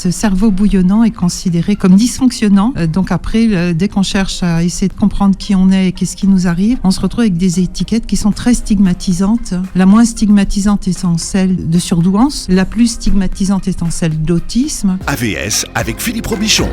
ce cerveau bouillonnant est considéré comme dysfonctionnant. Donc après, dès qu'on cherche à essayer de comprendre qui on est et qu'est-ce qui nous arrive, on se retrouve avec des étiquettes qui sont très stigmatisantes. La moins stigmatisante étant celle de surdouance, la plus stigmatisante étant celle d'autisme. AVS avec Philippe Robichon.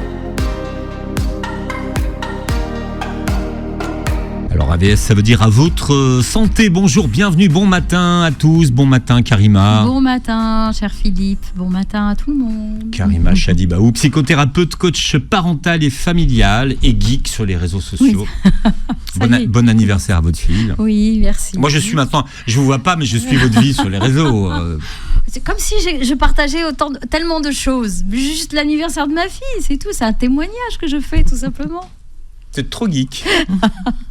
Alors AVS, ça veut dire à votre santé. Bonjour, bienvenue, bon matin à tous, bon matin Karima. Bon matin, cher Philippe, bon matin à tout le monde. Karima Chadibaou, psychothérapeute, coach parental et familial et geek sur les réseaux sociaux. Oui. Bon anniversaire à votre fille. Oui, merci. Moi je suis maintenant, je vous vois pas mais je suis votre vie sur les réseaux. C'est comme si je partageais tellement de choses. Juste l'anniversaire de ma fille, c'est tout, c'est un témoignage que je fais tout simplement. C'est trop geek.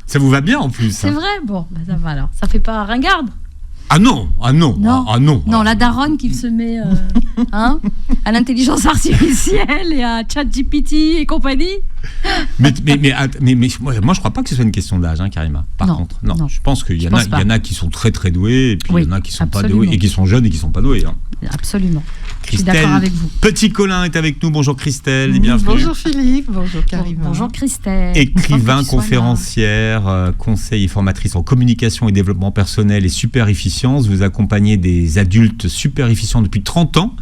Ça vous va bien en plus. C'est vrai, bon, bah ça va alors. Ça fait pas ringarde. Ah non. Non, la daronne qui se met à l'intelligence artificielle et à ChatGPT et compagnie. Mais moi je crois pas que ce soit une question d'âge, Karima. Par contre, non. Je pense qu'il y en a qui sont très très doués et puis il y en a qui sont pas doués et qui sont jeunes et qui sont pas doués. Absolument. Christelle, je suis d'accord avec vous. Petit Colin est avec nous. Bonjour Christelle et bienvenue. Bonjour Philippe, bonjour Karima. Bonjour Christelle. Écrivain, conférencière, conseil et formatrice en communication et développement personnel et super efficience. Vous accompagnez des adultes super efficients depuis 30 ans.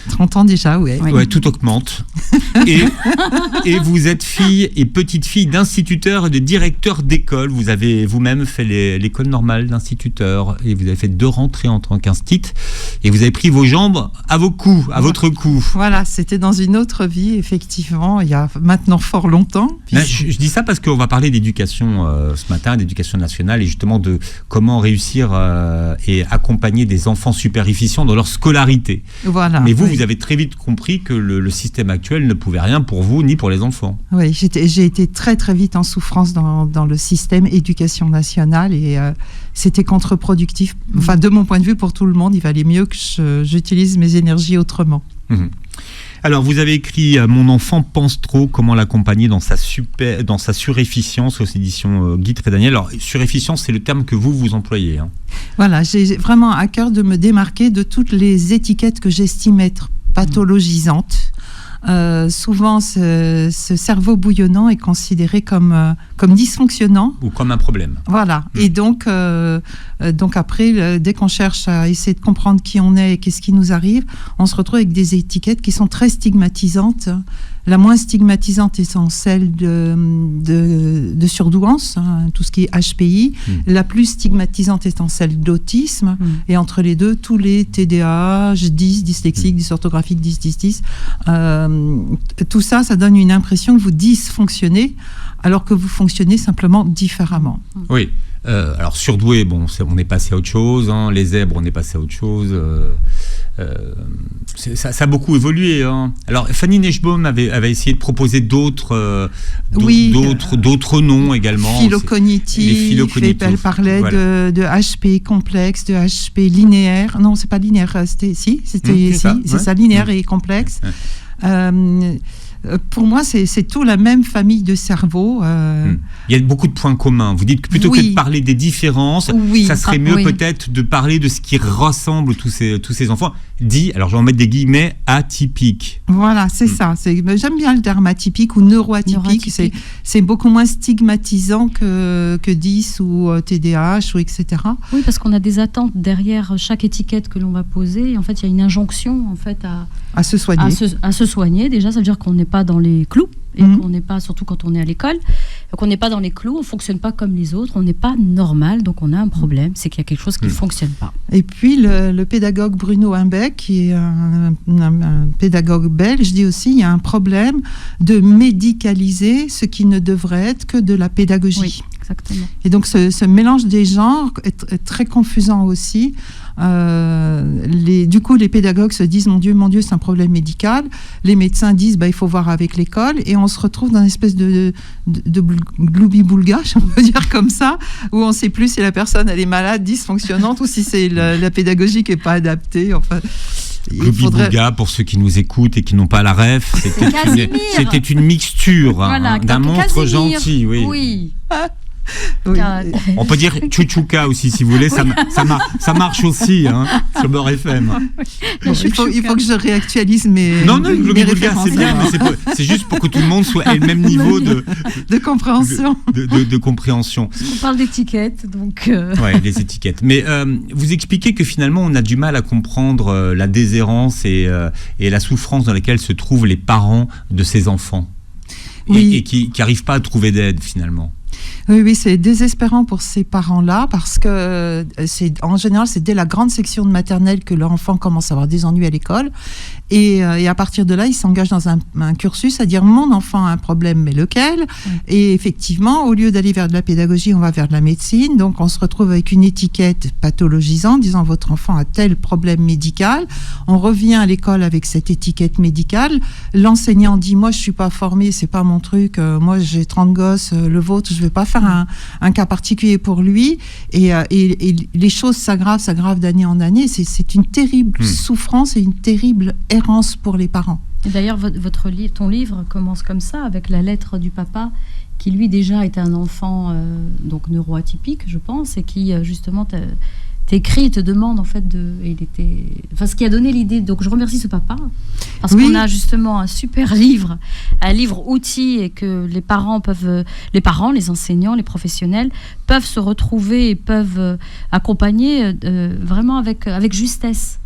30 ans déjà, oui. Ouais, tout augmente. et vous êtes fille et petite fille d'instituteur et de directeur d'école. Vous avez vous-même fait l'école normale d'instituteur et vous avez fait 2 rentrées en tant qu'instit et vous avez pris vos jambes à vos coups, à votre cou. Voilà, c'était dans une autre vie, effectivement, il y a maintenant fort longtemps. Là, je dis ça parce qu'on va parler d'éducation ce matin, d'éducation nationale et justement de comment réussir et accompagner des enfants super efficients dans leur scolarité. Voilà. Mais vous avez très vite compris que le système actuel ne pouvait rien pour vous ni pour les enfants. Oui, j'ai été très très vite en souffrance dans le système éducation nationale et c'était contre-productif. Enfin, de mon point de vue, pour tout le monde, il valait mieux que j'utilise mes énergies autrement. Alors, vous avez écrit « Mon enfant pense trop, comment l'accompagner dans sa surefficience » aux éditions Guitry et Daniel. Alors, surefficience, c'est le terme que vous employez. Voilà, j'ai vraiment à cœur de me démarquer de toutes les étiquettes que j'estime être pathologisantes. Souvent, ce cerveau bouillonnant est considéré comme dysfonctionnant. Ou comme un problème. Voilà. Et donc après, dès qu'on cherche à essayer de comprendre qui on est et qu'est-ce qui nous arrive, on se retrouve avec des étiquettes qui sont très stigmatisantes. La moins stigmatisante étant celle de surdouance, tout ce qui est HPI. La plus stigmatisante étant celle d'autisme. Et entre les deux, tous les TDAH, dyslexiques, dysorthographiques, dys. Tout ça, ça donne une impression que vous dysfonctionnez alors que vous fonctionnez simplement différemment. Oui. Alors surdoué, on est passé à autre chose. Les zèbres, on est passé à autre chose. Ça a beaucoup évolué. Alors Fanny Nechbaum avait essayé de proposer d'autres noms également. Phylocognitif. Elle parlait de HP complexe, de HP linéaire. Non, c'est pas linéaire. C'est ça, linéaire et complexe. Pour moi, c'est tout la même famille de cerveau. Il y a beaucoup de points communs. Vous dites que plutôt que de parler des différences, ça serait mieux peut-être de parler de ce qui ressemble tous ces enfants. Alors je vais en mettre des guillemets, atypiques. Voilà, c'est ça. J'aime bien le terme atypique ou neuroatypique. C'est beaucoup moins stigmatisant que 10 ou TDAH ou etc. Oui, parce qu'on a des attentes derrière chaque étiquette que l'on va poser. Et en fait, il y a une injonction à se soigner. À se soigner. Déjà, ça veut dire qu'on n'est pas dans les clous. Et qu'on n'est pas, surtout quand on est à l'école, qu'on n'est pas dans les clous, on ne fonctionne pas comme les autres, on n'est pas normal, donc on a un problème, c'est qu'il y a quelque chose qui ne fonctionne pas. Et puis le pédagogue Bruno Imbeck, qui est un pédagogue belge, dit aussi il y a un problème de médicaliser ce qui ne devrait être que de la pédagogie. Oui, exactement. Et donc ce mélange des genres est très confusant aussi. Du coup, les pédagogues se disent mon Dieu, c'est un problème médical. Les médecins disent il faut voir avec l'école, et on se retrouve dans une espèce de gloubi-boulga, on peut dire comme ça, où on ne sait plus si la personne elle est malade, dysfonctionnante, ou si c'est la pédagogie qui n'est pas adaptée. Enfin, Gloubi-boulga, pour ceux qui nous écoutent et qui n'ont pas la ref, c'était une mixture d'un monstre gentil. Oui. Oui. On peut dire Chouchouka aussi, si vous voulez, ça marche aussi, hein, sur Beurre FM. Bon, il faut que je réactualise mes Non, mes le références. c'est bien, mais c'est juste pour que tout le monde ait le même niveau de compréhension. de compréhension. On parle d'étiquette, donc... Ouais, les étiquettes. Mais vous expliquez que finalement, on a du mal à comprendre la déshérence et la souffrance dans laquelle se trouvent les parents de ces enfants. Oui. Et qui n'arrivent pas à trouver d'aide, finalement. Oui, c'est désespérant pour ces parents-là parce que en général, c'est dès la grande section de maternelle que leur enfant commence à avoir des ennuis à l'école. Et à partir de là, ils s'engagent dans un cursus à dire mon enfant a un problème, mais lequel ? Et effectivement, au lieu d'aller vers de la pédagogie, on va vers de la médecine. Donc, on se retrouve avec une étiquette pathologisante disant votre enfant a tel problème médical. On revient à l'école avec cette étiquette médicale. L'enseignant dit moi, je suis pas formé, c'est pas mon truc. Moi, j'ai 30 gosses, le vôtre, je vais pas faire un cas particulier pour lui. Et les choses s'aggravent d'année en année. C'est une terrible souffrance et une terrible errance pour les parents. Et d'ailleurs, ton livre commence comme ça, avec la lettre du papa, qui lui déjà était un enfant donc neuroatypique, je pense, et qui justement t'écrit et te demande en fait ce qui a donné l'idée. Donc je remercie ce papa parce qu'on a justement un super livre, un livre outil, et que les parents, les enseignants, les professionnels peuvent se retrouver et peuvent accompagner vraiment avec justesse.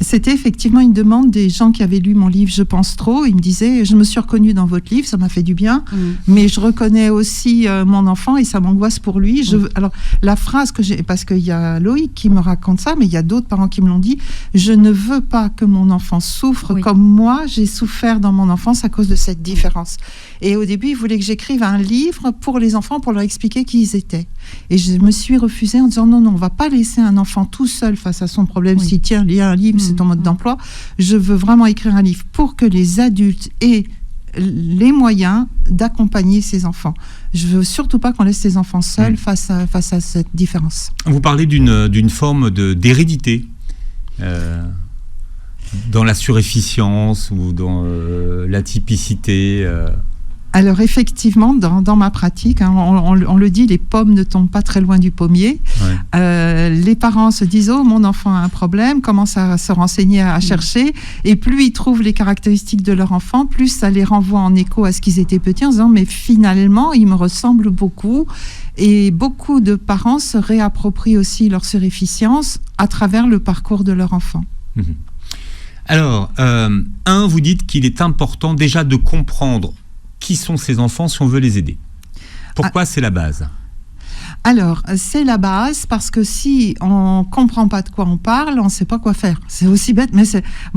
C'était effectivement une demande des gens qui avaient lu mon livre Je pense trop. Ils me disaient je me suis reconnue dans votre livre, ça m'a fait du bien, mais je reconnais aussi mon enfant et ça m'angoisse pour lui. Alors la phrase que j'ai, parce qu'il y a Loïc qui me raconte ça, mais il y a d'autres parents qui me l'ont dit, je ne veux pas que mon enfant souffre comme moi j'ai souffert dans mon enfance à cause de cette différence. Et au début, ils voulaient que j'écrive un livre pour les enfants pour leur expliquer qui ils étaient. Et je me suis refusée en disant non, on va pas laisser un enfant tout seul face à son problème. Si tiens, il y a un livre, c'est ton mode d'emploi. Je veux vraiment écrire un livre pour que les adultes aient les moyens d'accompagner ces enfants. Je veux surtout pas qu'on laisse ces enfants seuls face à cette différence. Vous parlez d'une forme d'hérédité dans la surefficience ou dans l'atypicité. Alors effectivement, dans ma pratique, on le dit, les pommes ne tombent pas très loin du pommier. Les parents se disent oh, mon enfant a un problème, commencent à se renseigner, à chercher, et plus ils trouvent les caractéristiques de leur enfant, plus ça les renvoie en écho à ce qu'ils étaient petits, en disant mais finalement il me ressemble beaucoup. Et beaucoup de parents se réapproprient aussi leur suréficience à travers le parcours de leur enfant. Alors, vous dites qu'il est important déjà de comprendre qui sont ces enfants si on veut les aider. Pourquoi c'est la base ? Alors, c'est la base parce que si on ne comprend pas de quoi on parle, on ne sait pas quoi faire. C'est aussi bête, mais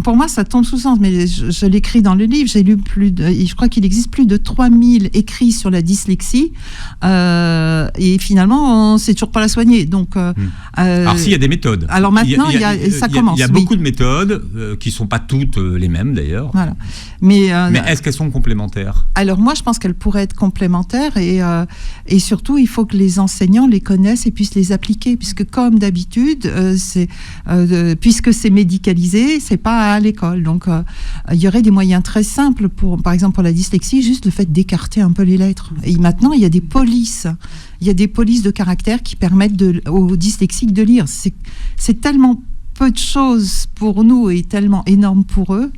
pour moi, ça tombe sous sens. Mais je l'écris dans le livre, j'ai lu je crois qu'il existe plus de 3000 écrits sur la dyslexie. Et finalement, on ne sait toujours pas la soigner. Donc, alors, s'il y a des méthodes. Alors maintenant, ça commence. Il y a beaucoup de méthodes qui ne sont pas toutes les mêmes d'ailleurs. Voilà. Mais est-ce qu'elles sont complémentaires ? Alors moi, je pense qu'elles pourraient être complémentaires et surtout, il faut que les enseignants les connaissent et puissent les appliquer, puisque comme d'habitude, puisque c'est médicalisé, c'est pas à l'école. Donc, il y aurait des moyens très simples par exemple pour la dyslexie, juste le fait d'écarter un peu les lettres. Et maintenant, il y a des polices. Il y a des polices de caractère qui permettent aux dyslexiques de lire. C'est tellement peu de choses pour nous et tellement énorme pour eux.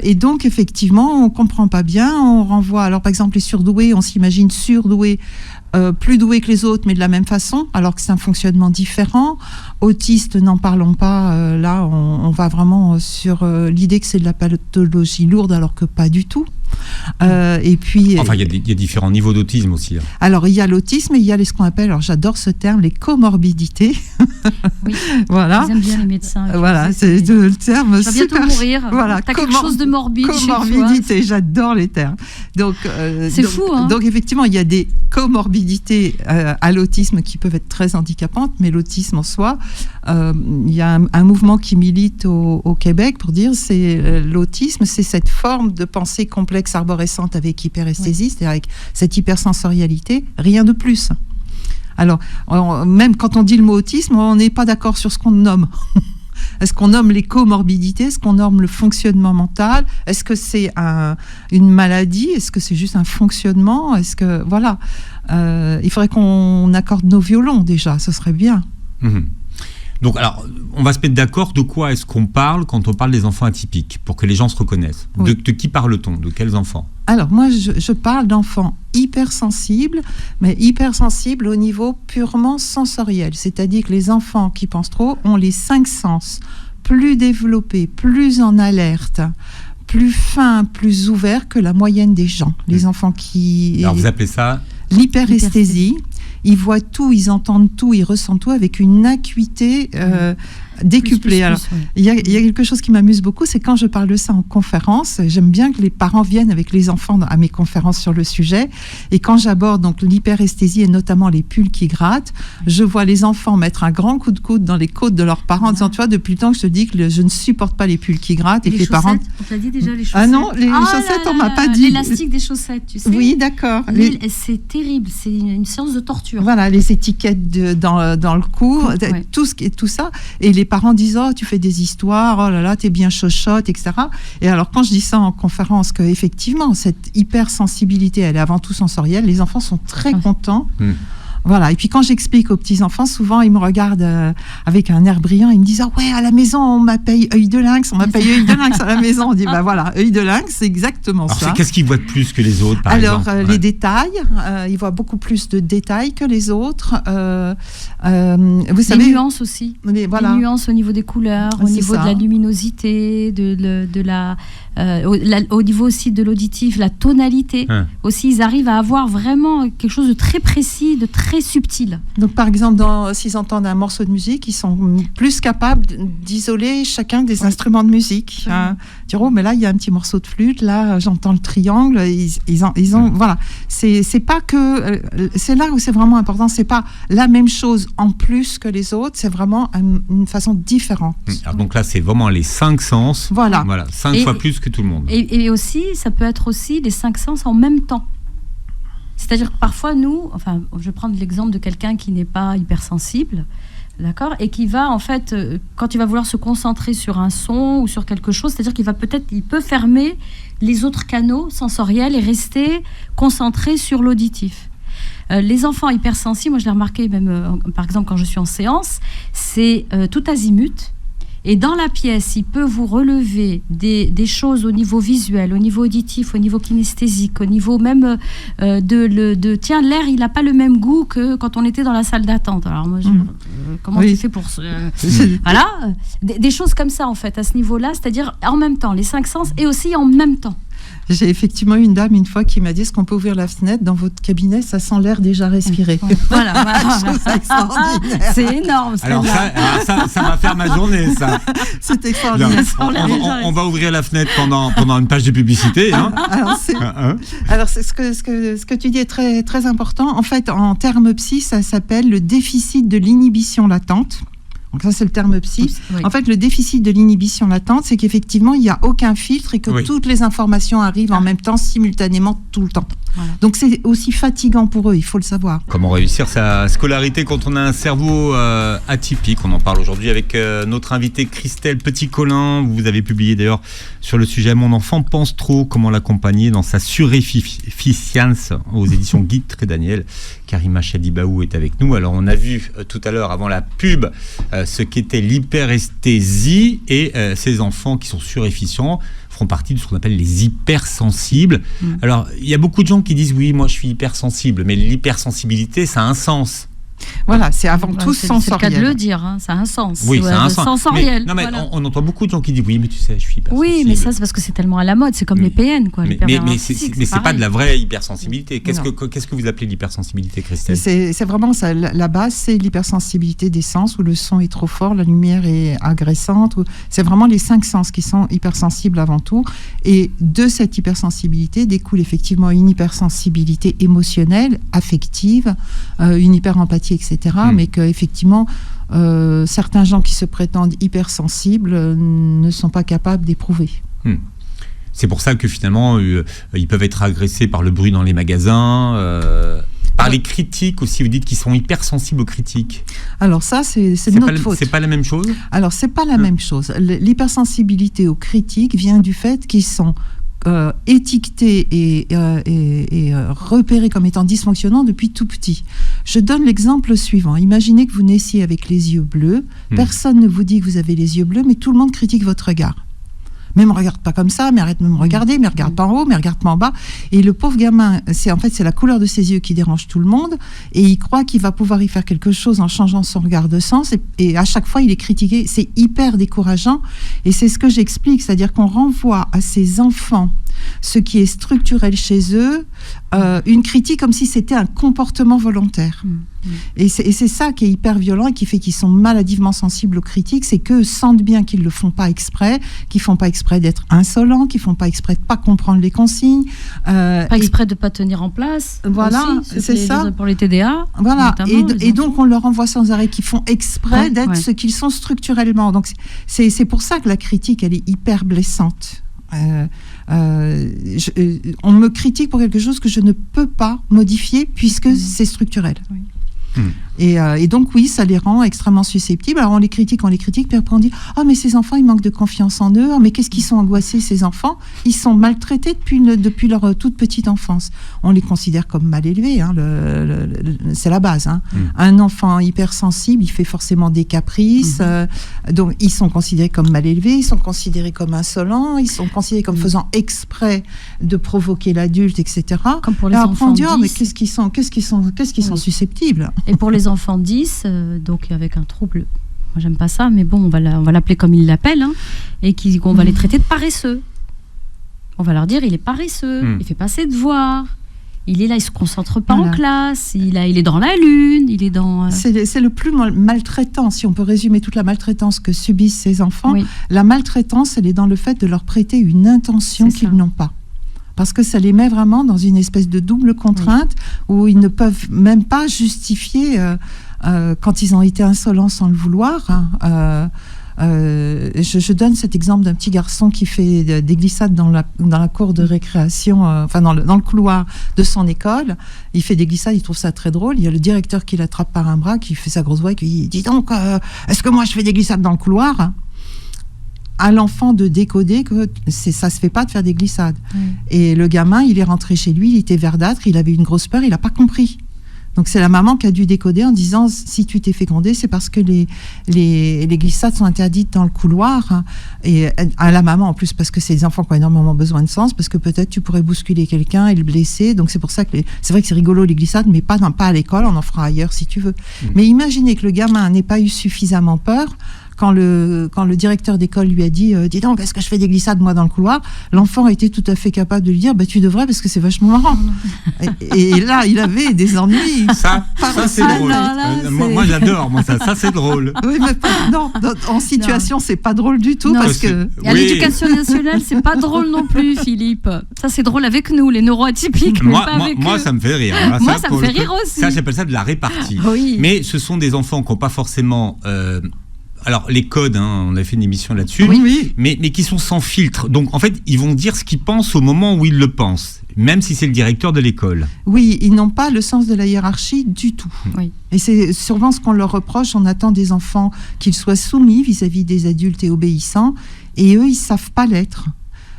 Et donc, effectivement, on ne comprend pas bien, on renvoie... Alors, par exemple, les surdoués, on s'imagine surdoués, plus doués que les autres, mais de la même façon, alors que c'est un fonctionnement différent. Autistes, n'en parlons pas. Là, on va vraiment sur l'idée que c'est de la pathologie lourde, alors que pas du tout. Et puis, enfin, il y a différents niveaux d'autisme aussi. Alors, il y a l'autisme et il y a ce qu'on appelle, alors j'adore ce terme, les comorbidités. Oui, voilà. Ils aiment bien les médecins. Voilà, c'est le terme super. Tu vas bientôt mourir. Voilà, t'as quelque chose de morbide chez toi. Comorbidité, j'adore les termes. Donc, c'est fou, hein. Donc, effectivement, il y a des comorbidités à l'autisme qui peuvent être très handicapantes, mais l'autisme en soi, il y a un mouvement qui milite au Québec pour dire c'est l'autisme, c'est cette forme de pensée complexe arborescente avec hyperesthésie, c'est-à-dire avec cette hypersensorialité, rien de plus. Alors, même quand on dit le mot autisme, on n'est pas d'accord sur ce qu'on nomme. Est-ce qu'on nomme les comorbidités? Est-ce qu'on nomme le fonctionnement mental? Est-ce que c'est une maladie? Est-ce que c'est juste un fonctionnement? Est-ce que voilà, il faudrait qu'on accorde nos violons déjà, ce serait bien. Donc, alors, on va se mettre d'accord. De quoi est-ce qu'on parle quand on parle des enfants atypiques, pour que les gens se reconnaissent? Oui. De qui parle-t-on? De quels enfants? Alors moi, je parle d'enfants hypersensibles, mais hypersensibles au niveau purement sensoriel. C'est-à-dire que les enfants qui pensent trop ont les 5 sens plus développés, plus en alerte, plus fins, plus ouverts que la moyenne des gens. Les enfants qui... Alors, vous appelez ça? L'hyperesthésie. Ils voient tout, ils entendent tout, ils ressentent tout avec une acuité décuplée. Alors, il y a quelque chose qui m'amuse beaucoup, c'est quand je parle de ça en conférence, j'aime bien que les parents viennent avec les enfants à mes conférences sur le sujet, et quand j'aborde donc l'hyperesthésie et notamment les pulls qui grattent, je vois les enfants mettre un grand coup de coude dans les côtes de leurs parents en disant, tu vois, depuis le temps que je te dis que je ne supporte pas les pulls qui grattent, et que les parents... On t'a dit déjà les chaussettes? Ah non, les chaussettes, on m'a pas dit. L'élastique des chaussettes, tu sais. Oui, d'accord. C'est terrible, c'est une séance de torture. Voilà, les étiquettes dans le cou, Ouais. tout ça. Et les parents disent, oh, tu fais des histoires, oh là là, t'es bien chochotte, etc. Et alors, quand je dis ça en conférence, qu'effectivement, cette hypersensibilité, elle est avant tout sensorielle, les enfants sont très contents. Voilà. Et puis quand j'explique aux petits-enfants, souvent ils me regardent avec un air brillant, ils me disent, ah ouais, à la maison on m'appelle œil de lynx, on m'appelle œil de lynx à la maison. On dit, bah voilà, œil de lynx, c'est exactement Alors, ça. qu'est-ce qu'ils voient de plus que les autres, par exemple? Les détails, ils voient beaucoup plus de détails que les autres. Vous savez, les nuances aussi. Les nuances au niveau des couleurs, au niveau de la luminosité, au niveau aussi de l'auditif, la tonalité. Aussi, ils arrivent à avoir vraiment quelque chose de très précis, de très subtil. Donc, par exemple, s'ils entendent un morceau de musique, ils sont plus capables d'isoler chacun des instruments de musique. Dire, oh, mais là, il y a un petit morceau de flûte, là, j'entends le triangle. Ils ont voilà. C'est pas que... c'est là où c'est vraiment important. C'est pas la même chose en plus que les autres. C'est vraiment une façon différente. Alors, donc là, c'est vraiment les 5 sens. Voilà. 5 fois plus que tout le monde. Et aussi, ça peut être aussi les 5 sens en même temps. C'est-à-dire que parfois, nous, enfin, je vais prendre l'exemple de quelqu'un qui n'est pas hypersensible, d'accord, et qui va, en fait, quand il va vouloir se concentrer sur un son ou sur quelque chose, c'est-à-dire il peut fermer les autres canaux sensoriels et rester concentré sur l'auditif. Les enfants hypersensibles, moi je l'ai remarqué même, par exemple, quand je suis en séance, c'est tout azimut. Et dans la pièce, il peut vous relever des choses au niveau visuel, au niveau auditif, au niveau kinesthésique, au niveau même tiens, l'air, il n'a pas le même goût que quand on était dans la salle d'attente. Alors moi, comment tu fais pour... voilà, des choses comme ça, en fait, à ce niveau-là, c'est-à-dire en même temps, les 5 sens et aussi en même temps. J'ai effectivement eu une dame une fois qui m'a dit, est-ce qu'on peut ouvrir la fenêtre dans votre cabinet, ça sent l'air déjà respiré. Voilà. C'est extraordinaire. C'est énorme. Alors ça va faire ma journée, ça. C'est extraordinaire. On va ouvrir la fenêtre pendant une page de publicité. Hein. Alors ce que tu dis est très, très important. En fait, en termes psy, ça s'appelle le déficit de l'inhibition latente. Donc ça, c'est le terme psy. Oui. En fait, le déficit de l'inhibition latente, c'est qu'effectivement, il n'y a aucun filtre et que toutes les informations arrivent en même temps, simultanément, tout le temps. Voilà. Donc c'est aussi fatigant pour eux, il faut le savoir. Comment réussir sa scolarité quand on a un cerveau atypique? On en parle aujourd'hui avec notre invitée Christelle Petit-Colin. Vous avez publié d'ailleurs sur le sujet « Mon enfant pense trop », comment l'accompagner dans sa surefficience aux éditions Guy Trédaniel. Karima Chadibaou est avec nous. Alors on a vu tout à l'heure avant la pub ce qu'était l'hyperesthésie et ces enfants qui sont surefficients font partie de ce qu'on appelle les hypersensibles. Alors, il y a beaucoup de gens qui disent oui, moi je suis hypersensible, mais l'hypersensibilité, ça a un sens. Voilà, c'est avant tout sensoriel. C'est le cas de le dire, hein, ça a un sens. Oui, ça a un sens. Sensoriel. Mais on entend beaucoup de gens qui disent oui, mais tu sais, je suis hypersensible. Oui, mais ça, c'est parce que c'est tellement à la mode, c'est comme les PN, quoi. Mais c'est pas de la vraie hypersensibilité. Qu'est-ce que vous appelez l'hypersensibilité, Christelle? C'est vraiment ça. La base, c'est l'hypersensibilité des sens, où le son est trop fort, la lumière est agressante. C'est vraiment les 5 sens qui sont hypersensibles avant tout. Et de cette hypersensibilité découle effectivement une hypersensibilité émotionnelle, affective, une hyperempathie, etc. Mais qu'effectivement, certains gens qui se prétendent hypersensibles ne sont pas capables d'éprouver. C'est pour ça que finalement, ils peuvent être agressés par le bruit dans les magasins. Par les critiques aussi, vous dites qu'ils sont hypersensibles aux critiques. Alors ça, c'est de notre faute. C'est pas la même chose ? Alors, c'est pas la même chose. L'hypersensibilité aux critiques vient du fait qu'ils sont étiquetés et repérés comme étant dysfonctionnants depuis tout petit. Je donne l'exemple suivant. Imaginez que vous naissiez avec les yeux bleus. Personne ne vous dit que vous avez les yeux bleus, mais tout le monde critique votre regard. Mais me regarde pas comme ça, mais arrête de me regarder, mais regarde pas en haut, mais regarde pas en bas. Et le pauvre gamin, c'est la couleur de ses yeux qui dérange tout le monde, et il croit qu'il va pouvoir y faire quelque chose en changeant son regard de sens, et à chaque fois il est critiqué. C'est hyper décourageant, et c'est ce que j'explique, c'est-à-dire qu'on renvoie à ces enfants ce qui est structurel chez eux, une critique comme si c'était un comportement volontaire. Et c'est ça qui est hyper violent et qui fait qu'ils sont maladivement sensibles aux critiques, c'est qu'eux sentent bien qu'ils ne le font pas exprès, qu'ils ne font pas exprès d'être insolents, qu'ils ne font pas exprès de ne pas comprendre les consignes. Pas exprès de ne pas tenir en place. Voilà, aussi, c'est ça. Pour les TDA. Voilà, et donc on leur envoie sans arrêt qu'ils font exprès d'être ce qu'ils sont structurellement. Donc c'est pour ça que la critique, elle est hyper blessante. On me critique pour quelque chose que je ne peux pas modifier puisque c'est structurel. Oui. Et donc oui, ça les rend extrêmement susceptibles. Alors on les critique, puis après on dit « Oh mais ces enfants, ils manquent de confiance en eux. Oh, mais qu'est-ce qu'ils sont angoissés ces enfants ?» Ils sont maltraités depuis leur toute petite enfance. On les considère comme mal élevés, hein, c'est la base. Hein. Un enfant hypersensible, il fait forcément des caprices. Donc ils sont considérés comme mal élevés, ils sont considérés comme insolents, ils sont considérés comme faisant exprès de provoquer l'adulte, etc. Comme pour les enfants 10. Mais qu'est-ce qu'ils sont susceptibles. Et pour les enfants 10, donc avec un trouble, moi j'aime pas ça, mais bon, on va l'appeler comme ils l'appellent, hein, et qu'on va les traiter de paresseux. On va leur dire, il est paresseux, il fait pas ses devoirs, il est là, il se concentre pas en classe, il est dans la lune, il est dans... C'est le plus maltraitant, si on peut résumer toute la maltraitance que subissent ces enfants. Oui. La maltraitance, elle est dans le fait de leur prêter une intention qu'ils n'ont pas. Parce que ça les met vraiment dans une espèce de double contrainte où ils ne peuvent même pas justifier quand ils ont été insolents sans le vouloir. Je donne cet exemple d'un petit garçon qui fait des glissades dans la cour de récréation, dans le couloir de son école. Il fait des glissades, il trouve ça très drôle. Il y a le directeur qui l'attrape par un bras, qui fait sa grosse voix et qui dit « Dis donc, est-ce que moi je fais des glissades dans le couloir ?» À l'enfant de décoder que ça se fait pas de faire des glissades. Et le gamin, il est rentré chez lui, il était verdâtre, il avait une grosse peur, il n'a pas compris. Donc c'est la maman qui a dû décoder en disant si tu t'es fécondé, c'est parce que les glissades sont interdites dans le couloir. Et à la maman en plus, parce que c'est des enfants qui ont énormément besoin de sens, parce que peut-être tu pourrais bousculer quelqu'un et le blesser. Donc c'est pour ça que c'est vrai que c'est rigolo les glissades, mais pas à l'école, on en fera ailleurs si tu veux. Mais imaginez que le gamin n'ait pas eu suffisamment peur. Quand le directeur d'école lui a dit « Dis donc, est-ce que je fais des glissades, moi, dans le couloir ?» L'enfant a été tout à fait capable de lui dire « Tu devrais, parce que c'est vachement marrant. » et là, il avait des ennuis. Ça c'est drôle. Moi, j'adore. Ça, c'est drôle. Oui, mais non, en situation, c'est pas drôle du tout. Parce que... À l'éducation nationale, c'est pas drôle non plus, Philippe. Ça, c'est drôle avec nous, les neuroatypiques, mais pas avec eux. Moi, ça me fait rire. Moi, ça me fait rire aussi. Ça, j'appelle ça de la répartie. Oui. Mais ce sont des enfants qui n'ont pas forcément... Alors, les codes, on a fait une émission là-dessus, mais qui sont sans filtre. Donc, en fait, ils vont dire ce qu'ils pensent au moment où ils le pensent, même si c'est le directeur de l'école. Oui, ils n'ont pas le sens de la hiérarchie du tout. Oui. Et c'est souvent ce qu'on leur reproche. On attend des enfants qu'ils soient soumis vis-à-vis des adultes et obéissants, et eux, ils ne savent pas l'être.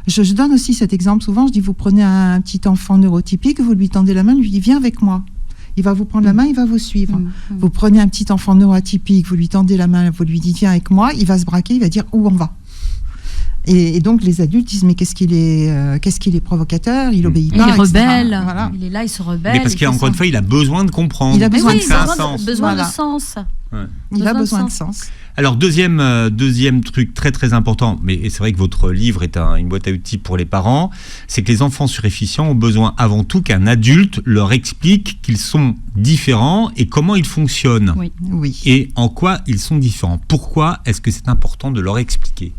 Je donne aussi cet exemple souvent. Je dis, vous prenez un petit enfant neurotypique, vous lui tendez la main, lui dites, viens avec moi. Il va vous prendre la main, il va vous suivre. Vous prenez un petit enfant neuroatypique, vous lui tendez la main, vous lui dites viens avec moi, il va se braquer, il va dire où on va. Et donc les adultes disent mais qu'est-ce qu'il est provocateur, il obéit pas, il est rebelle, voilà. Il est là, il se rebelle. Mais parce qu'encore une fois, il a besoin de comprendre. Il a besoin de sens. Besoin de sens. Ouais. Il a besoin de sens. Alors deuxième truc très très important, mais c'est vrai que votre livre est une boîte à outils pour les parents, c'est que les enfants suréfficients ont besoin avant tout qu'un adulte leur explique qu'ils sont différents et comment ils fonctionnent. Oui. Et en quoi ils sont différents. Pourquoi est-ce que c'est important de leur expliquer ?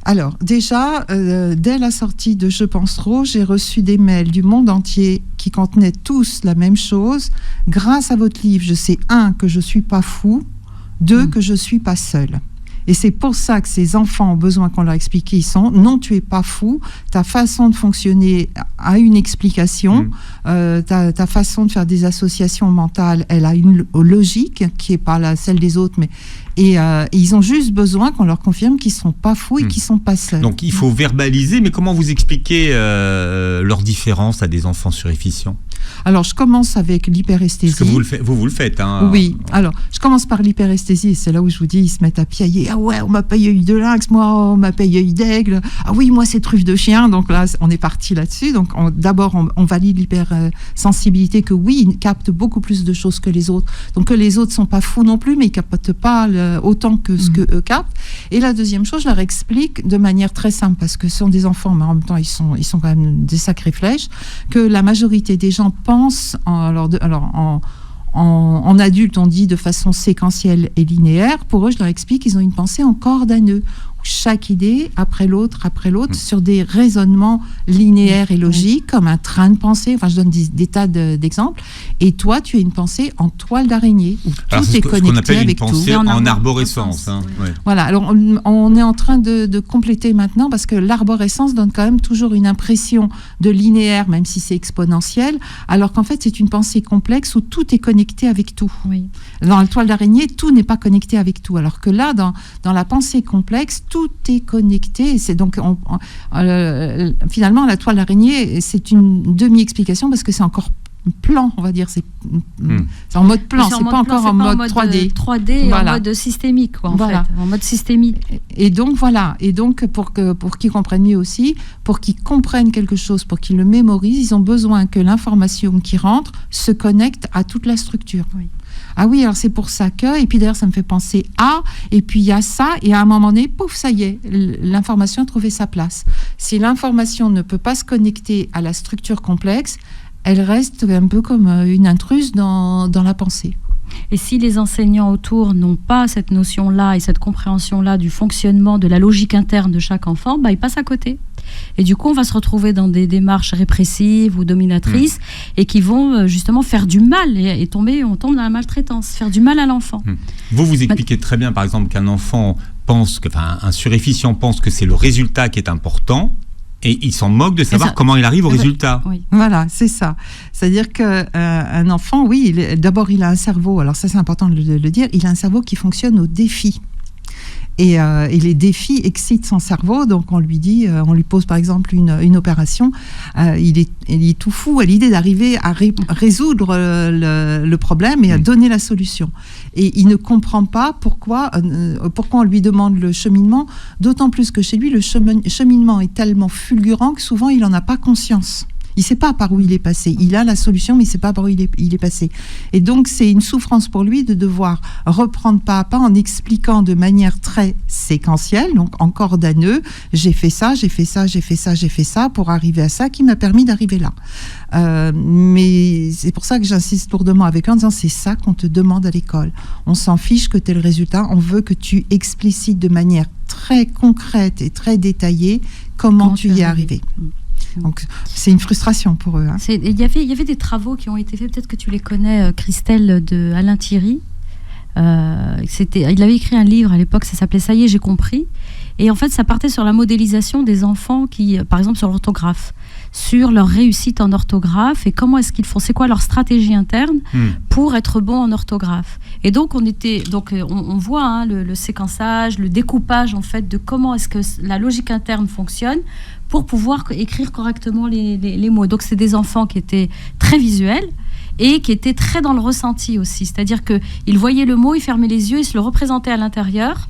Alors déjà, dès la sortie de Je pense trop, j'ai reçu des mails du monde entier qui contenaient tous la même chose. Grâce à votre livre, je sais 1, que je ne suis pas fou, 2, que je ne suis pas seule. Et c'est pour ça que ces enfants ont besoin qu'on leur explique qui ils sont. Non, tu es pas fou. Ta façon de fonctionner a une explication. Ta façon de faire des associations mentales, elle a une logique qui est pas celle des autres, mais et ils ont juste besoin qu'on leur confirme qu'ils sont pas fous et qu'ils sont pas seuls. Donc il faut verbaliser, mais comment vous expliquez leur différence à des enfants suréfficients ? Alors je commence avec l'hyperesthésie. Parce que vous le faites, hein. Oui. Alors je commence par l'hyperesthésie, et c'est là où je vous dis, ils se mettent à piailler. Ah ouais, on m'a payé œil de lynx, moi on m'a payé œil d'aigle. Ah oui, moi c'est truffe de chien. Donc là, on est parti là-dessus. Donc d'abord on valide l'hypersensibilité, que oui, ils captent beaucoup plus de choses que les autres. Donc que les autres sont pas fous non plus, mais ils captent pas autant que ce que eux captent. Et la deuxième chose, je leur explique de manière très simple, parce que ce sont des enfants, mais en même temps ils sont quand même des sacrées flèches, que la majorité des gens pensent en adulte, on dit de façon séquentielle et linéaire. Pour eux, je leur explique qu'ils ont une pensée en corde à nœud. Chaque idée, après l'autre, sur des raisonnements linéaires et logiques, comme un train de pensée. Enfin, je donne des tas d'exemples. Et toi, tu as une pensée en toile d'araignée, où tout est connecté avec tout. C'est ce qu'on appelle une pensée en arborescence. Hein. Ouais. Voilà, alors on est en train de compléter maintenant, parce que l'arborescence donne quand même toujours une impression de linéaire, même si c'est exponentiel, alors qu'en fait, c'est une pensée complexe où tout est connecté avec tout. Oui. Dans la toile d'araignée, tout n'est pas connecté avec tout, alors que là, dans la pensée complexe, tout est connecté. C'est donc finalement la toile d'araignée, c'est une demi-explication, parce que c'est encore plan, on va dire, c'est en mode plan, c'est pas encore en mode 3D. 3D, voilà. En mode systémique, quoi, en fait, en mode systémique. Et donc voilà, et donc pour qu'ils comprennent mieux aussi, pour qu'ils comprennent quelque chose, pour qu'ils le mémorisent, ils ont besoin que l'information qui rentre se connecte à toute la structure. Oui. Ah oui, alors c'est pour ça que, et puis d'ailleurs ça me fait penser à, et puis il y a ça, et à un moment donné, pouf, ça y est, l'information a trouvé sa place. Si l'information ne peut pas se connecter à la structure complexe, elle reste un peu comme une intruse dans la pensée. Et si les enseignants autour n'ont pas cette notion-là et cette compréhension-là du fonctionnement, de la logique interne de chaque enfant, ils passent à côté. Et du coup, on va se retrouver dans des démarches répressives ou dominatrices et qui vont justement faire du mal et on tombe dans la maltraitance, faire du mal à l'enfant. Vous expliquez très bien, par exemple, qu'un enfant un suréfficient pense que c'est le résultat qui est important. Et il s'en moque de savoir comment il arrive au résultat. Oui. Voilà, c'est ça. C'est-à-dire qu'un enfant, oui, d'abord, il a un cerveau, alors ça c'est important de le dire, il a un cerveau qui fonctionne au défi. Et les défis excitent son cerveau, donc on lui pose par exemple une opération, il est tout fou à l'idée d'arriver à résoudre le problème et à donner la solution. Et il ne comprend pas pourquoi on lui demande le cheminement, d'autant plus que chez lui, le cheminement est tellement fulgurant que souvent il n'en a pas conscience. Il ne sait pas par où il est passé. Il a la solution, mais il ne sait pas par où il est passé. Et donc, c'est une souffrance pour lui de devoir reprendre pas à pas en expliquant de manière très séquentielle, donc en corde à nœud, j'ai fait ça pour arriver à ça qui m'a permis d'arriver là. Mais c'est pour ça que j'insiste lourdement avec eux en disant c'est ça qu'on te demande à l'école. On s'en fiche que tu aies le résultat, on veut que tu explicites de manière très concrète et très détaillée comment tu y es arrivé. Donc c'est une frustration pour eux. Il y avait des travaux qui ont été faits, peut-être que tu les connais, Christelle, de Alain Thierry. Il avait écrit un livre à l'époque, ça s'appelait « Ça y est, j'ai compris ». Et en fait, ça partait sur la modélisation des enfants qui, par exemple, sur l'orthographe, sur leur réussite en orthographe et comment est-ce qu'ils font, c'est quoi leur stratégie interne pour être bon en orthographe. Et donc, on voit le séquençage, le découpage en fait de comment est-ce que la logique interne fonctionne pour pouvoir écrire correctement les mots. Donc, c'est des enfants qui étaient très visuels et qui étaient très dans le ressenti aussi. C'est-à-dire qu'ils voyaient le mot, ils fermaient les yeux, ils se le représentaient à l'intérieur,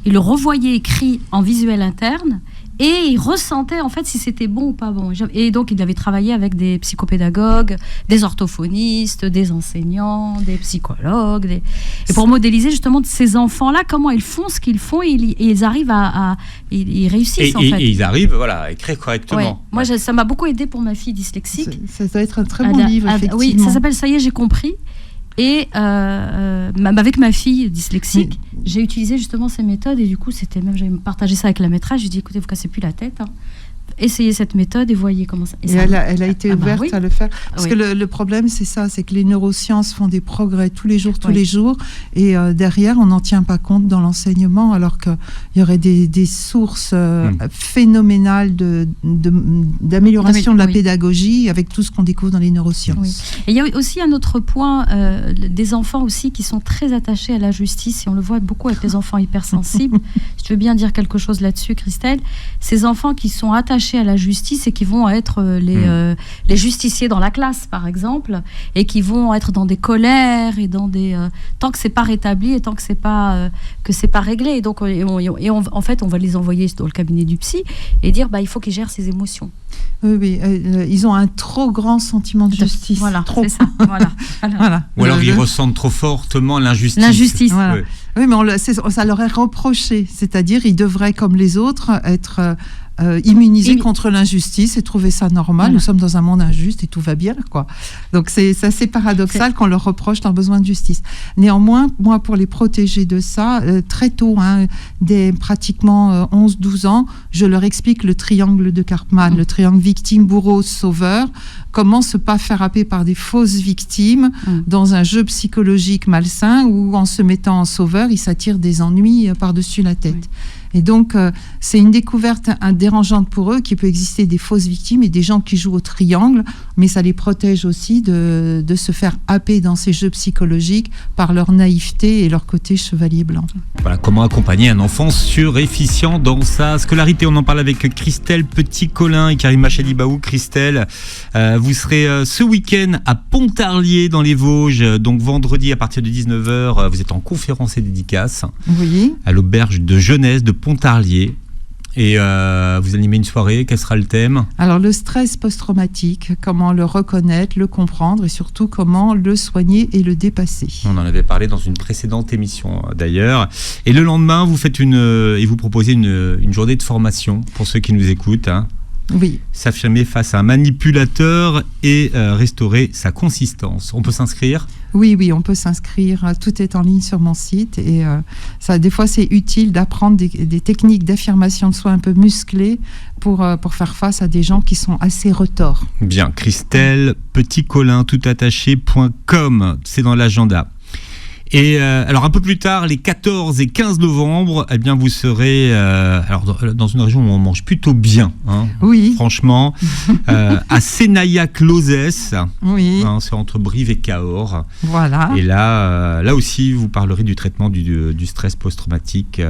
ils le revoyaient écrit en visuel interne et ils ressentaient en fait si c'était bon ou pas bon. Et donc, ils avaient travaillé avec des psychopédagogues, des orthophonistes, des enseignants, des psychologues. Et pour modéliser justement ces enfants-là, comment ils font ce qu'ils font et ils arrivent ils réussissent en fait. Et ils arrivent à écrire correctement. Ouais. Moi, ça m'a beaucoup aidé pour ma fille dyslexique. Ça doit être un très bon livre, effectivement. Oui, ça s'appelle « Ça y est, j'ai compris ». Et avec ma fille dyslexique, j'ai utilisé justement ces méthodes et du coup, j'avais partagé ça avec la maîtresse. Je lui ai dit, écoutez, vous cassez plus la tête. essayez cette méthode et voyez comment ça... Et elle a été ouverte oui. à le faire. Parce Oui. que le problème, c'est ça, c'est que les neurosciences font des progrès tous les jours, et derrière, on n'en tient pas compte dans l'enseignement, alors qu'il y aurait des sources phénoménales d'amélioration de la pédagogie avec tout ce qu'on découvre dans les neurosciences. Oui. Et il y a aussi un autre point, des enfants aussi qui sont très attachés à la justice, et on le voit beaucoup avec les enfants hypersensibles. Si tu veux bien dire quelque chose là-dessus, Christelle, ces enfants qui sont attachés à la justice et qui vont être les justiciers dans la classe, par exemple, et qui vont être dans des colères et dans des tant que c'est pas rétabli et tant que c'est pas réglé. Et donc en fait, on va les envoyer dans le cabinet du psy et dire il faut qu'ils gèrent ses émotions. Oui, ils ont un trop grand sentiment de justice. Voilà, trop. c'est ça. Voilà. Ou alors ils ressentent trop fortement l'injustice. L'injustice. Voilà. Ouais. Oui, mais ça leur est reproché. C'est-à-dire, ils devraient, comme les autres, être immunisés contre l'injustice et trouver ça normal. Voilà. Nous sommes dans un monde injuste et tout va bien, quoi. Donc, c'est assez paradoxal qu'on leur reproche leur besoin de justice. Néanmoins, moi, pour les protéger de ça, très tôt, dès pratiquement 11-12 ans, je leur explique le triangle de Karpman, le triangle victime, bourreau, sauveur. Comment se pas faire happer par des fausses victimes dans un jeu psychologique malsain où, en se mettant en sauveur, ils s'attirent des ennuis par-dessus la tête. Oui. Et donc, c'est une découverte dérangeante pour eux qu'il peut exister des fausses victimes et des gens qui jouent au triangle, mais ça les protège aussi de se faire happer dans ces jeux psychologiques par leur naïveté et leur côté chevalier blanc. Voilà, comment accompagner un enfant sûr et efficient dans sa scolarité. On en parle avec Christelle Petit-Colin et Karima Chalibaou. Christelle, vous serez ce week-end à Pontarlier dans les Vosges, donc vendredi à partir de 19h, vous êtes en conférence et dédicace à l'auberge de jeunesse de Pontarlier. Et vous animez une soirée, quel sera le thème ? Alors le stress post-traumatique, comment le reconnaître, le comprendre et surtout comment le soigner et le dépasser. On en avait parlé dans une précédente émission d'ailleurs. Et le lendemain, vous faites vous proposez une journée de formation pour ceux qui nous écoutent. Oui. S'affirmer face à un manipulateur et restaurer sa consistance. On peut s'inscrire ? Oui, on peut s'inscrire. Tout est en ligne sur mon site. Et ça, des fois, c'est utile d'apprendre des techniques d'affirmation de soi un peu musclées pour faire face à des gens qui sont assez retors. Bien. Christelle Petit-Colin, toutattaché.com. C'est dans l'agenda. Et alors un peu plus tard, les 14 et 15 novembre, eh bien vous serez dans une région où on mange plutôt bien, oui. Franchement, à Sénaillac-Lozès, oui. C'est entre Brive et Cahors. Voilà. Et là aussi, vous parlerez du traitement du stress post-traumatique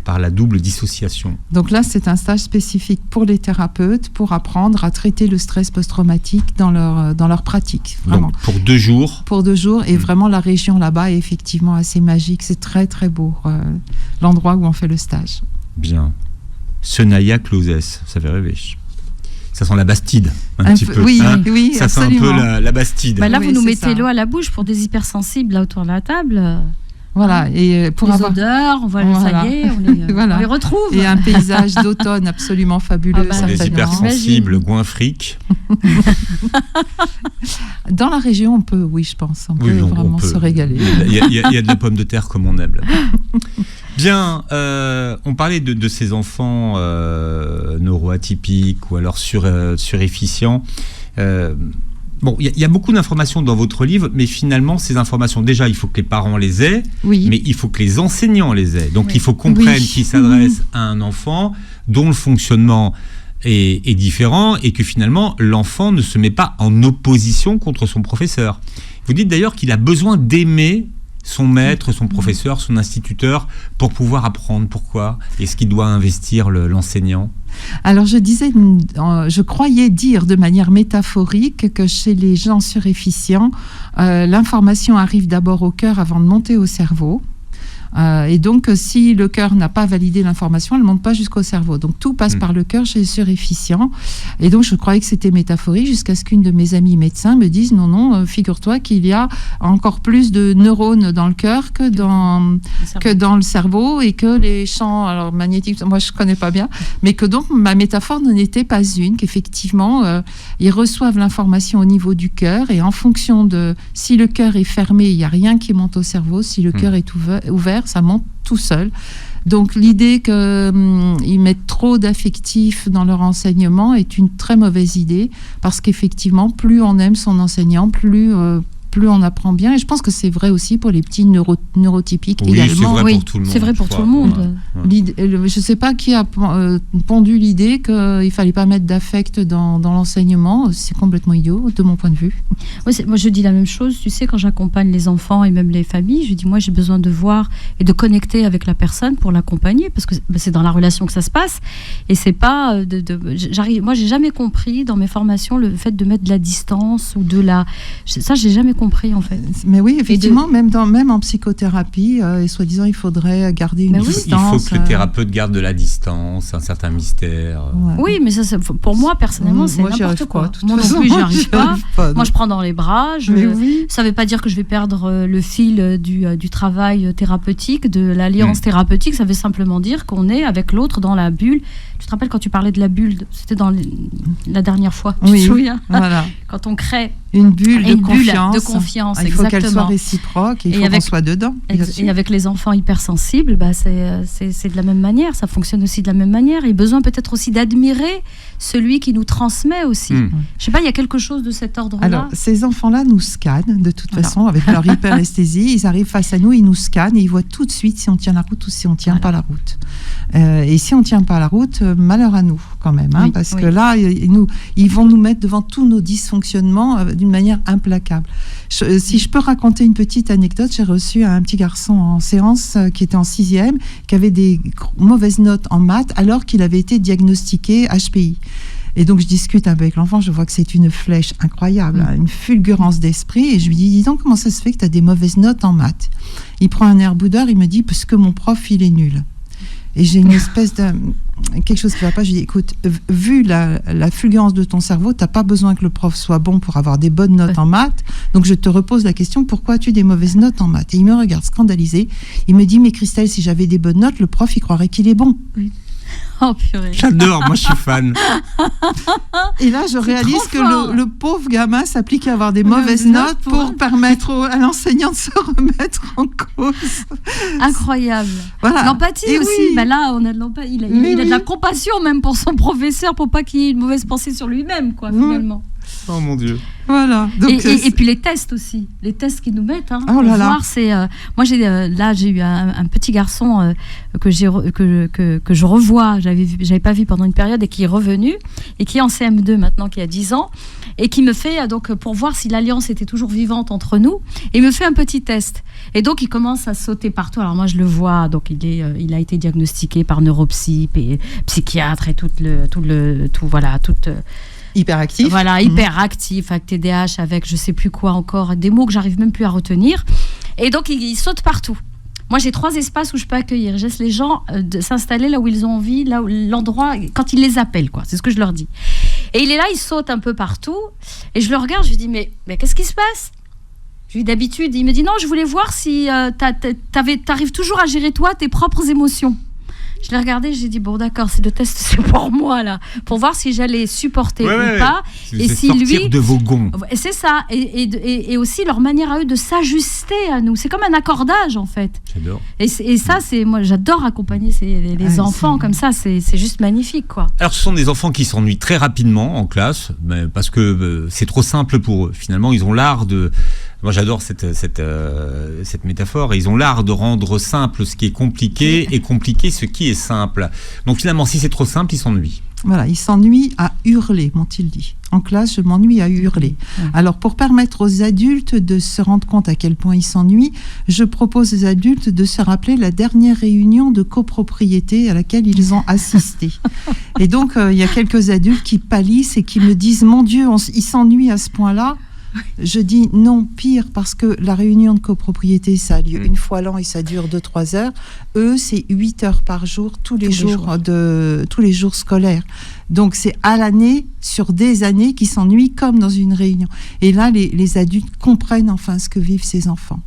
par la double dissociation. Donc là, c'est un stage spécifique pour les thérapeutes pour apprendre à traiter le stress post-traumatique dans leur pratique. Vraiment. Donc pour 2 jours. Pour 2 jours, et vraiment la région là-bas est effectivement assez magique, c'est très très beau l'endroit où on fait le stage. Bien. Sénaillac-Lozès, ça fait rêver. Ça sent la Bastide un petit peu. Oui, ça absolument. sent un peu la Bastide. Là, oui, vous nous mettez ça. l'eau à la bouche pour des hypersensibles là autour de la table. Voilà, et pour les avoir odeurs, ça y est, on les retrouve. Et un paysage d'automne absolument fabuleux. Les hypersensibles, goinfriques. Dans la région, on peut, je pense, on peut vraiment se régaler. Il y a de la pomme de terre comme on aime. Bien, on parlait de ces enfants neuroatypiques ou alors surefficients. Bon, il y a beaucoup d'informations dans votre livre, mais finalement, ces informations, déjà, il faut que les parents les aient, mais il faut que les enseignants les aient. Donc, il faut qu'on comprenne qu'ils s'adressent à un enfant dont le fonctionnement est différent et que finalement, l'enfant ne se met pas en opposition contre son professeur. Vous dites d'ailleurs qu'il a besoin d'aimer son maître, son professeur, son instituteur, pour pouvoir apprendre. Pourquoi est-ce qu'il doit investir l'enseignant ? Alors je croyais dire de manière métaphorique que chez les gens surefficients, l'information arrive d'abord au cœur avant de monter au cerveau. Et donc, si le cœur n'a pas validé l'information, elle ne monte pas jusqu'au cerveau. Donc, tout passe par le cœur chez les surefficients. Et donc, je croyais que c'était métaphorique jusqu'à ce qu'une de mes amies médecins me dise non, figure-toi qu'il y a encore plus de neurones dans le cœur que dans le cerveau et que les champs magnétiques, moi, je ne connais pas bien, mais que donc ma métaphore n'en était pas une, qu'effectivement, ils reçoivent l'information au niveau du cœur et en fonction de si le cœur est fermé, il n'y a rien qui monte au cerveau. Si le cœur est ouvert, ça monte tout seul. Donc l'idée qu'ils mettent trop d'affectifs dans leur enseignement est une très mauvaise idée, parce qu'effectivement, plus on aime son enseignant, plus on apprend bien. Et je pense que c'est vrai aussi pour les petits neurotypiques également. C'est vrai pour tout le monde. C'est vrai pour tout le monde. Je ne sais pas qui a pondu l'idée qu'il ne fallait pas mettre d'affect dans l'enseignement. C'est complètement idiot, de mon point de vue. Moi, je dis la même chose. Tu sais, quand j'accompagne les enfants et même les familles, je dis, moi, j'ai besoin de voir et de connecter avec la personne pour l'accompagner, parce que c'est dans la relation que ça se passe. Et c'est pas... moi, j'ai jamais compris dans mes formations le fait de mettre de la distance ou de la... Ça, j'ai jamais compris, en fait. Mais oui, effectivement, même en psychothérapie, et soi-disant, il faudrait garder une distance. Il faut que le thérapeute garde de la distance, un certain mystère. Ouais. Oui, mais ça, pour moi, personnellement, c'est n'importe quoi. Moi non plus, j'y arrive pas. Moi, je prends dans les bras. Ça ne veut pas dire que je vais perdre le fil du travail thérapeutique, de l'alliance thérapeutique. Ça veut simplement dire qu'on est avec l'autre dans la bulle. Tu te rappelles quand tu parlais de la bulle, c'était dans la dernière fois, tu te souviens, voilà. Quand on crée une bulle de confiance. Il faut qu'elle soit réciproque et il faut qu'on soit dedans. Et avec les enfants hypersensibles, c'est de la même manière, ça fonctionne aussi de la même manière. Il y a besoin peut-être aussi d'admirer celui qui nous transmet aussi. Je sais pas, il y a quelque chose de cet ordre-là. Alors, ces enfants-là nous scannent de toute façon avec leur hyperesthésie. Ils arrivent face à nous, ils nous scannent et ils voient tout de suite si on tient la route ou si on tient pas la route. Et si on tient pas la route, malheur à nous quand même, parce que là, ils vont nous mettre devant tous nos dysfonctionnements d'une manière implacable. Si je peux raconter une petite anecdote, j'ai reçu un petit garçon en séance qui était en 6e, qui avait des mauvaises notes en maths alors qu'il avait été diagnostiqué HPI. Et donc je discute avec l'enfant, je vois que c'est une flèche incroyable, une fulgurance d'esprit, et je lui dis donc comment ça se fait que tu as des mauvaises notes en maths? Il prend un air boudeur, il me dit parce que mon prof il est nul. Et j'ai une espèce de... quelque chose qui ne va pas. Je lui dis, écoute, vu la fulgurance de ton cerveau, tu n'as pas besoin que le prof soit bon pour avoir des bonnes notes en maths. Donc, je te repose la question, pourquoi as-tu des mauvaises notes en maths? Et il me regarde scandalisé. Il me dit, mais Christelle, si j'avais des bonnes notes, le prof, il croirait qu'il est bon. Oh purée. J'adore, moi je suis fan. Et là, je réalise que le pauvre gamin s'applique à avoir des mauvaises notes pour permettre à l'enseignant de se remettre en cause. Incroyable. Voilà. L'empathie et aussi. Oui. Là, on a de l'empathie. Il a de la compassion même pour son professeur, pour pas qu'il ait une mauvaise pensée sur lui-même, quoi, finalement. Oh mon Dieu. Voilà. Donc, et puis les tests aussi, les tests qu'ils nous mettent. Oh là là. Voir, moi j'ai eu un petit garçon que je revois, j'avais pas vu pendant une période et qui est revenu et qui est en CM2 maintenant, qui a 10 ans et qui me fait donc pour voir si l'alliance était toujours vivante entre nous, et il me fait un petit test et donc il commence à sauter partout. Alors moi je le vois, donc il a été diagnostiqué par neuropsy et psychiatre et tout. Hyperactif. Voilà, hyperactif, avec TDAH, avec je sais plus quoi encore, des mots que j'arrive même plus à retenir. Et donc, il saute partout. Moi, j'ai 3 espaces où je peux accueillir. Je laisse les gens s'installer là où ils ont envie, là où l'endroit, quand ils les appellent, quoi. C'est ce que je leur dis. Et il est là, il saute un peu partout. Et je le regarde, je lui dis, mais qu'est-ce qui se passe? Je lui dis, d'habitude, il me dit, non, je voulais voir si t'arrives toujours à gérer, toi, tes propres émotions. Je l'ai regardé, j'ai dit bon d'accord, c'est le test, c'est pour moi là, pour voir si j'allais supporter ou pas, et si sortir de vos gonds. C'est ça, et aussi leur manière à eux de s'ajuster à nous. C'est comme un accordage en fait. J'adore. Et ça, moi j'adore accompagner les enfants comme ça, c'est juste magnifique quoi. Alors ce sont des enfants qui s'ennuient très rapidement en classe, mais parce que c'est trop simple pour eux. Finalement, ils ont l'art de... Moi, j'adore cette métaphore. Ils ont l'art de rendre simple ce qui est compliqué et compliqué ce qui est simple. Donc finalement, si c'est trop simple, ils s'ennuient. Voilà, ils s'ennuient à hurler, m'ont-ils dit. En classe, je m'ennuie à hurler. Alors, pour permettre aux adultes de se rendre compte à quel point ils s'ennuient, je propose aux adultes de se rappeler la dernière réunion de copropriété à laquelle ils ont assisté. Et donc, il y a quelques adultes qui pâlissent et qui me disent « Mon Dieu, ils s'ennuient à ce point-là ». Je dis non, pire, parce que la réunion de copropriété, ça a lieu une fois l'an et ça dure 2-3 heures. Eux, c'est 8 heures par jour, tous les jours scolaires. Donc, c'est à l'année, sur des années, qu'ils s'ennuient comme dans une réunion. Et là, les adultes comprennent enfin ce que vivent ces enfants.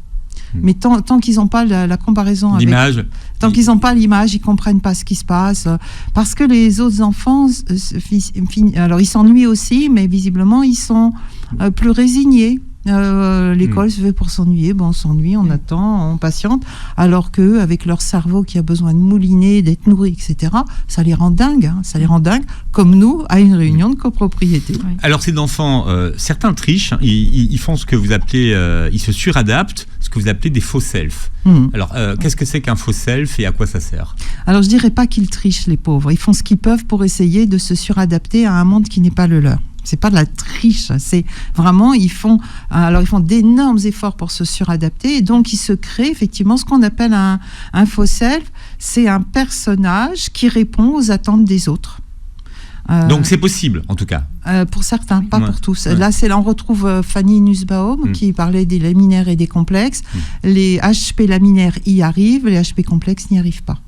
Mais tant qu'ils n'ont pas la comparaison avec... L'image. Tant qu'ils n'ont pas l'image, ils ne comprennent pas ce qui se passe. Parce que les autres enfants, alors ils s'ennuient aussi, mais visiblement, ils sont plus résignés. L'école se fait pour s'ennuyer. Bon, on s'ennuie, on attend, on patiente. Alors qu'eux, avec leur cerveau qui a besoin de mouliner, d'être nourri, etc., ça les rend dingues. Ça les rend dingues, comme nous, à une réunion de copropriété. Oui. Alors ces enfants, certains trichent, ils font ce que vous appelez, ils se suradaptent, ce que vous appelez des faux selfs. Alors qu'est-ce que c'est qu'un faux self et à quoi ça sert? Alors je dirais pas qu'ils trichent, les pauvres. Ils font ce qu'ils peuvent pour essayer de se suradapter à un monde qui n'est pas le leur. C'est pas de la triche, c'est vraiment, ils font d'énormes efforts pour se suradapter, et donc ils se créent effectivement ce qu'on appelle un faux self. C'est un personnage qui répond aux attentes des autres. Donc c'est possible, en tout cas. Pour certains, pas pour tous. Ouais. Là, on retrouve Fanny Nussbaum qui parlait des laminaires et des complexes. Les HP laminaires y arrivent, les HP complexes n'y arrivent pas.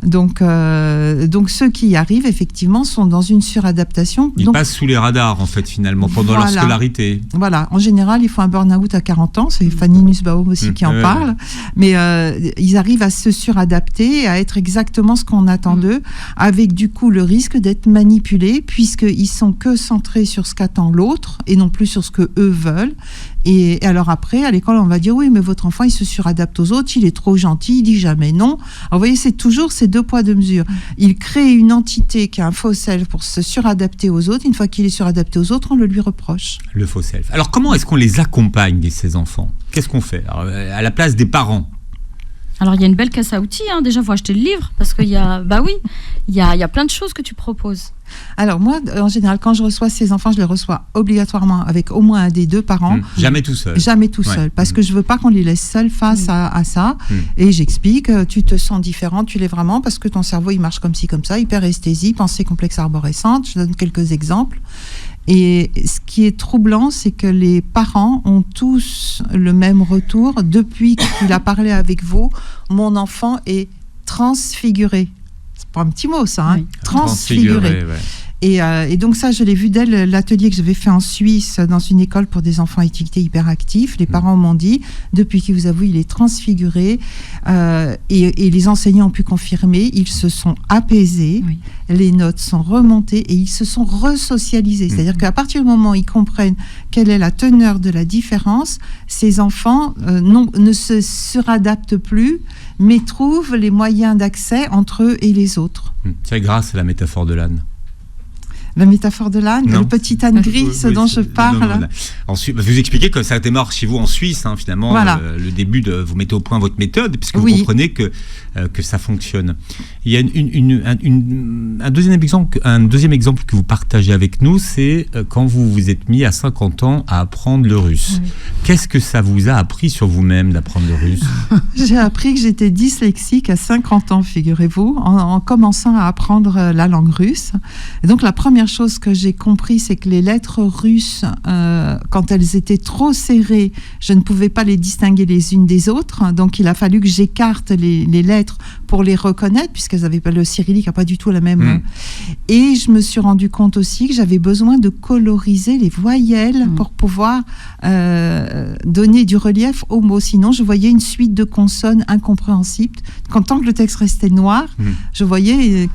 Donc ceux qui y arrivent, effectivement, sont dans une suradaptation. Ils passent sous les radars, en fait, finalement, pendant leur scolarité. Voilà. En général, ils font un burn-out à 40 ans. C'est Fanny Nussbaum aussi qui en parle. Mais ils arrivent à se suradapter, à être exactement ce qu'on attend d'eux, avec du coup le risque d'être manipulés, puisqu'ils sont que centrés sur ce qu'attend l'autre et non plus sur ce que eux veulent. Et alors après, à l'école, on va dire oui, mais votre enfant, il se suradapte aux autres, il est trop gentil, il dit jamais non. Alors vous voyez, c'est toujours ces deux poids, deux mesures. Il crée une entité qui a un faux self pour se suradapter aux autres. Une fois qu'il est suradapté aux autres, on le lui reproche. Le faux self. Alors comment est-ce qu'on les accompagne, ces enfants? Qu'est-ce qu'on fait? Alors, à la place des parents? Alors, il y a une belle caisse à outils. Déjà, il faut acheter le livre parce qu'il y a... il y a plein de choses que tu proposes. Alors moi, en général, quand je reçois ces enfants, je les reçois obligatoirement avec au moins un des deux parents. Jamais tout seul. Jamais tout seul, parce que je veux pas qu'on les laisse seuls face à ça. Et j'explique, tu te sens différent, tu l'es vraiment, parce que ton cerveau, il marche comme ci, comme ça, hyperesthésie, pensée complexe arborescente. Je donne quelques exemples. Et ce qui est troublant, c'est que les parents ont tous le même retour. Depuis qu'il a parlé avec vous, mon enfant est transfiguré. C'est pas un petit mot, ça, hein. Transfiguré. Ouais. Et donc ça, je l'ai vu dès l'atelier que j'avais fait en Suisse, dans une école pour des enfants étiquetés hyperactifs. Les parents m'ont dit, depuis qu'il vous avoue, il est transfiguré. Et les enseignants ont pu confirmer, ils se sont apaisés, les notes sont remontées et ils se sont resocialisés. C'est-à-dire qu'à partir du moment où ils comprennent quelle est la teneur de la différence, ces enfants ne se suradaptent plus, mais trouvent les moyens d'accès entre eux et les autres. C'est grâce à la métaphore de l'âne. La métaphore de l'âne, le petit âne gris, ce dont je parle. Non. Ensuite, vous expliquez que ça démarre chez vous en Suisse, hein, finalement, voilà. Le début de vous mettez au point votre méthode, puisque vous comprenez que ça fonctionne. Il y a un deuxième exemple que vous partagez avec nous, c'est quand vous vous êtes mis à 50 ans à apprendre le russe. Oui. Qu'est-ce que ça vous a appris sur vous-même d'apprendre le russe? J'ai appris que j'étais dyslexique à 50 ans, figurez-vous, en commençant à apprendre la langue russe. Et donc la première chose que j'ai compris, c'est que les lettres russes, quand elles étaient trop serrées, je ne pouvais pas les distinguer les unes des autres. Donc, il a fallu que j'écarte les lettres pour les reconnaître, puisqu'elles avaient pas, le cyrillique n'a pas du tout la même. Et je me suis rendu compte aussi que j'avais besoin de coloriser les voyelles pour pouvoir donner du relief aux mots. Sinon, je voyais une suite de consonnes incompréhensibles. Tant que le texte restait noir, je voyais,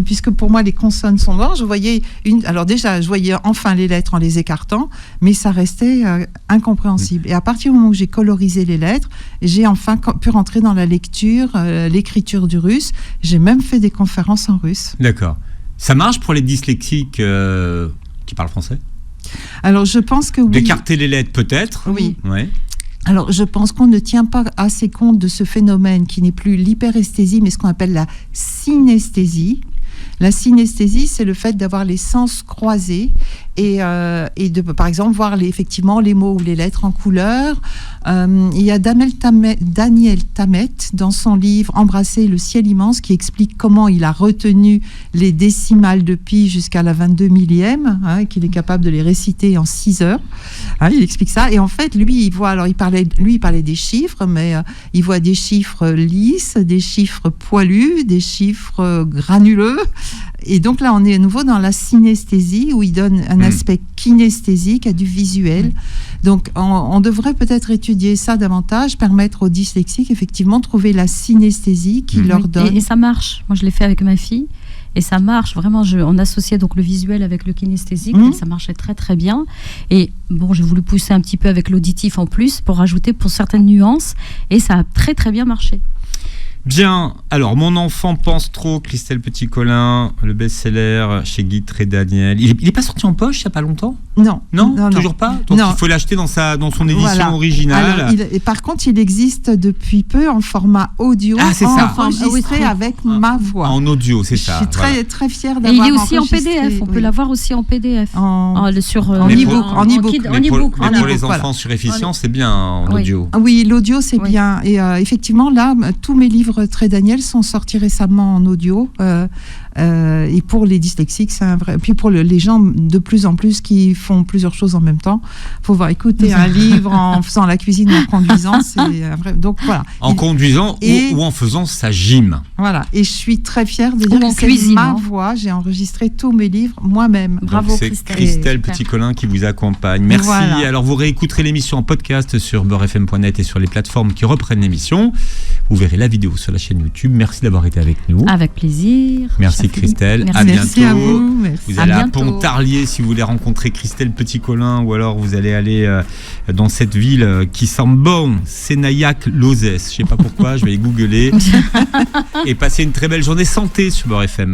puisque pour moi les consonnes sont noires, je voyais alors déjà, je voyais enfin les lettres en les écartant, mais ça restait incompréhensible. Et à partir du moment où j'ai colorisé les lettres, j'ai enfin pu rentrer dans la lecture, l'écriture du russe. J'ai même fait des conférences en russe. D'accord. Ça marche pour les dyslexiques qui parlent français? Alors, je pense que oui. D'écarter les lettres, peut-être? Oui. Ouais. Alors, je pense qu'on ne tient pas assez compte de ce phénomène qui n'est plus l'hyperesthésie, mais ce qu'on appelle la synesthésie. La synesthésie, c'est le fait d'avoir les sens croisés et de, par exemple, voir effectivement les mots ou les lettres en couleur. Il y a Daniel Tammet, dans son livre « Embrasser le ciel immense », qui explique comment il a retenu les décimales de pi jusqu'à la 22 millième, qu'il est capable de les réciter en 6 heures. Il explique ça. Et en fait, lui, il parlait des chiffres, mais il voit des chiffres lisses, des chiffres poilus, des chiffres granuleux. Et donc là, on est à nouveau dans la synesthésie, où il donne un aspect kinesthésique à du visuel. Donc, on devrait peut-être étudier ça davantage, permettre aux dyslexiques, effectivement, de trouver la synesthésie qui leur donne... Et ça marche. Moi, je l'ai fait avec ma fille. Et ça marche vraiment. On associait donc le visuel avec le kinesthésique et ça marchait très très bien. Et bon, j'ai voulu pousser un petit peu avec l'auditif en plus pour rajouter pour certaines nuances et ça a très très bien marché. Bien, alors Mon enfant pense trop, Christelle Petit-Colin, le best-seller chez Guy Trédaniel. Il est pas sorti en poche il n'y a pas longtemps ? Non, toujours pas. Donc il faut l'acheter dans son édition originale. Alors, et par contre, il existe depuis peu en format audio, c'est ça. enregistré avec ma voix. En audio, c'est ça. Je suis très très fière Et d'avoir. il est aussi en PDF. On peut l'avoir aussi en PDF. En e-book. Pour les enfants sur Efficience, c'est bien en audio. Oui, l'audio c'est bien. Et effectivement, là, tous mes livres Trédaniel sont sortis récemment en audio. Et pour les dyslexiques, c'est un vrai. Puis pour les gens de plus en plus qui font plusieurs choses en même temps, faut voir écouter un livre en faisant la cuisine ou en conduisant, c'est un vrai. Donc voilà. En conduisant ou en faisant sa gym. Voilà. Et je suis très fière de dire que c'est ma voix. J'ai enregistré tous mes livres moi-même. Bravo, c'est Christelle Petit-Colin qui vous accompagne. Merci. Voilà. Alors vous réécouterez l'émission en podcast sur beurrefm.net et sur les plateformes qui reprennent l'émission. Vous verrez la vidéo sur la chaîne YouTube. Merci d'avoir été avec nous. Avec plaisir. Merci Christelle. Merci. À bientôt. Merci à vous. Merci. Vous allez à Pontarlier si vous voulez rencontrer Christelle Petit-Colin ou alors vous allez aller dans cette ville qui sent bon, Sénaillac-Lozès. Je sais pas pourquoi, je vais les googler. Et passer une très belle journée santé sur Beurre FM.